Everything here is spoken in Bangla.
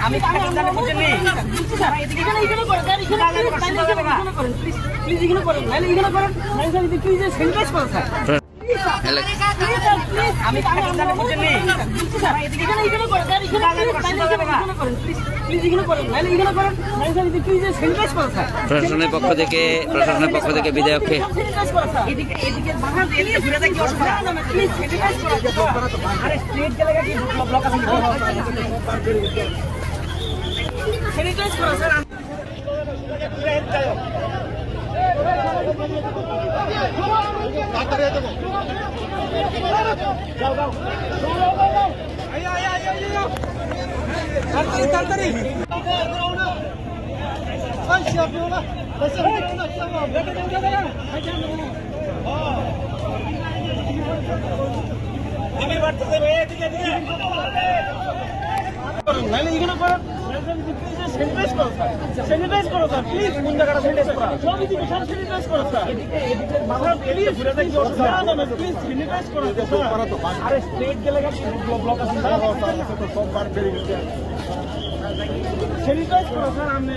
আমি প্রশাসনের পক্ষ থেকে বিধায়ককে স্যানিটাইজ করো স্যার প্লিজ কোন জায়গাটা স্যানিটাইজ করা সব দিকে সব স্যানিটাইজ করো স্যার এদিকে বাধা এলিয়ে ঘুরে দেখি না না প্লিজ স্যানিটাইজ করো আরে স্টেট ডেলিগেট ব্লক আছে সব বার বেরিয়ে গেছে স্যানিটাইজ করো স্যার আমি